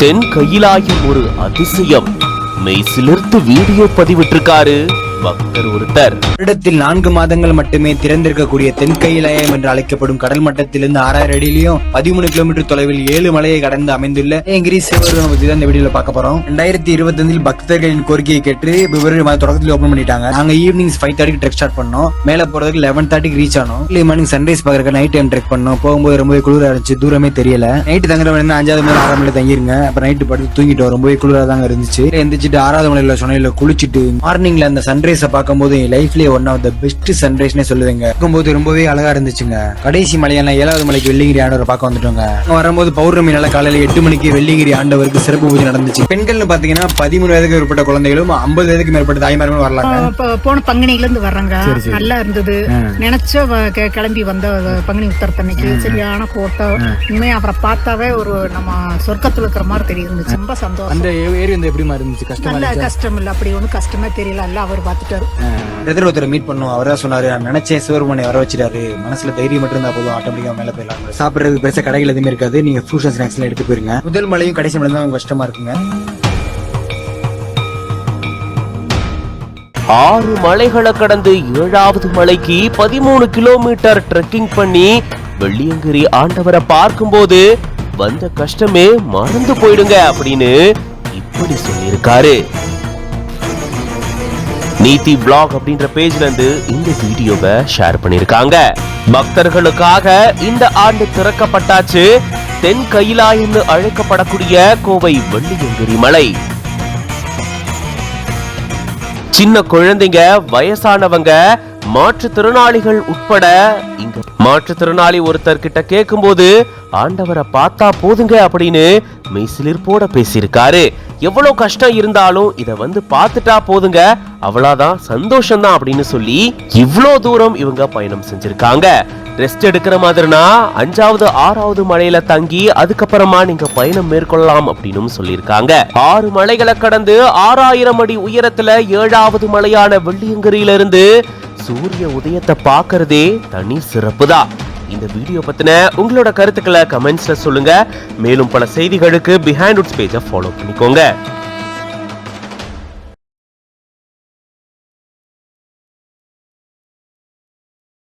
தென் கையிலாயும் ஒரு அதிசயம். மெய்சிலிர்த்து வீடியோ பதிவிட்டிருக்காரு பக்தர் ஒருத்தர். வருடத்தில் 4 மாதங்கள் மட்டுமே திறந்திருக்கக்கூடிய தென்கையிலாயம் என்று அழைக்கப்படும் கடல் மட்டத்திலிருந்து 6000 அடியிலையும் 13 கிலோமீட்டர் தொலைவில் 7 மலையை கடந்து அமைந்துள்ள ஏங்கிரி சிவபெருமானை பத்தி தான் இந்த வீடியோல பார்க்க போறோம். 2025 பக்தர்களின் கோரிக்கையை கேட்டு பிப்ரவரி மாத தொடக்கத்தில் ஓபன் பண்ணிட்டாங்க. நாங்க ஈவினிங் 5:30 ட்ரெக் ஸ்டார்ட் பண்ணோம். மேல போறதுக்கு 11:30 ரீச் ஆனோம். மார்னிங் சன்ரைஸ் பாக்குறதுக்கு நைட் டைம் ட்ரெக் பண்ணோம். போகும்போது ரொம்பவே குளிரா இருந்துச்சு, தூரமே தெரியல. நைட்டு தங்குற மணி 5வது மலை 6 மலை தங்கிருங்க. அப்புறம் நைட்டு படுத்து தூங்கிட்டோம். ரொம்பவே குளிரா தாங்க இருந்துச்சு. எந்திரிச்சிட்டு 6வது மலையில சொன்னையில குளிச்சுட்டு மார்னிங்ல அந்த சன்ரைஸ பார்க்கும்போது லைஃப்லயே ஒன் ஆஃப் த பெஸ்ட் சன்ரைஸ்னே சொல்லுவேங்க. பார்க்கும்போது ரொம்பவே அழகா இருந்துச்சுங்க. கடைசி மலையான 7வது மலைக்கு வெள்ளிங்கிரி ஆண்டவரை பார்க்க வந்துட்டோங்க. வரும்போது பௌர்ணமி நாள காலையில 8 மணிக்கு வெள்ளிங்கிரி ஆண்டவருக்கு சிறப்பு பூஜை நடந்துச்சு. பெண்கள்னு பாத்தீங்கன்னா 13 வயதுக்கு மேற்பட்ட குழந்தைகளும் 50 வயதுக்கு மேற்பட்ட தாய்மார்களும் வரலாங்க. போன பங்குனில இருந்து வர்றாங்க. நல்லா இருந்தது. நினைச்ச கிளம்பி வந்த பங்குனி உத்தரத்தன்னைக்கு சரியான போட்டோ. உண்மையா அவரை பார்த்தாவே ஒரு நம்ம சொர்க்கத்துல இருக்கிற மாதிரி தெரியும். ரொம்ப சந்தோஷம். அந்த ஏரி வந்து எப்படி இருந்துச்சு? கஷ்டம் இல்ல, அப்படி ஒன்னும் கஷ்டமே தெரியல. இல்ல அவர் பார்த்துட்டாரு. ஒருத்தர் மீட் பண்ணும். அவரா சொன்னாரு, நான் நினைச்சேன் சிவபெருமானை வர வச்சிட்டாரு. மனசுல தைரியம் மட்டும் இருந்தா போதும், ஆட்டோமேட்டிக்கா மேல போயிடலாம். சாப்பிடுறதுக்கு பெருசா கடைகள் எதுவுமே இருக்காது. நீங்க ஃப்ரூட்ஸ் அண்ட் ஸ்நாக்ஸ் எடுத்து போயிருங்க. முதல் மலையும் கடைசி மலையும் தான் கஷ்டமா இருக்குங்க. 6 மலைகளை கடந்து 7வது மலைக்கு 13 கிலோமீட்டர் ட்ரெக்கிங் பண்ணி வெள்ளியங்கிரி ஆண்டவரை பார்க்கும்போது வந்த கஷ்டமே மறந்து போயிடுங்க அப்படின்னு இப்படி சொல்லியிருக்காரு. நீதி பிளாக் அப்படின்ற பேஜ்ல இருந்து இந்த வீடியோவை ஷேர் பண்ணிருக்காங்க. பக்தர்களுக்காக இந்த ஆண்டு திறக்கப்பட்டாச்சு தென் கையிலாயம்னு அழைக்கப்படக்கூடிய கோவை வெள்ளியங்கிரி மலை. சின்ன குழந்தைங்க, வயசானவங்க, மாற்றுத்திறனாளிகள் உட்பட இங்க மாற்றுத்திறனாளி ஒருத்தர் கிட்ட கேட்கும்போது ஆண்டவரை பார்த்தா போதுங்க அப்படின்னு மெய்சிலிர்ப்போட பேசியிருக்காரு. எவ்வளவு கஷ்டம் இருந்தாலும் இத வந்து பார்த்துட்டா போதுங்க, அவ்வளவுதான் சந்தோஷம் தான் அப்படின்னு சொல்லி இவ்வளோ தூரம் இவங்க பயணம் செஞ்சிருக்காங்க. ரெஸ்ட் எடுக்கிற மாதிரினா 5வது 6வது மலையில தங்கி அதுக்கப்புறமா நீங்க பயணம் மேற்கொள்ளலாம் அப்படின்னு சொல்லியிருக்காங்க. 6 மலைகளை கடந்து 6000 அடி உயரத்துல 7வது மலையான வெள்ளியங்கிரியில இருந்து சூரிய உதயத்தை பார்க்கறதே தனி சிறப்பு தான். இந்த வீடியோ பத்தின உங்களோட கருத்துக்களை கமெண்ட்ஸ்ல சொல்லுங்க. மேலும் பல செய்திகளுக்கு பிஹைண்ட் ரூட்ஸ் பேஜை ஃபாலோ பண்ணிக்கோங்க.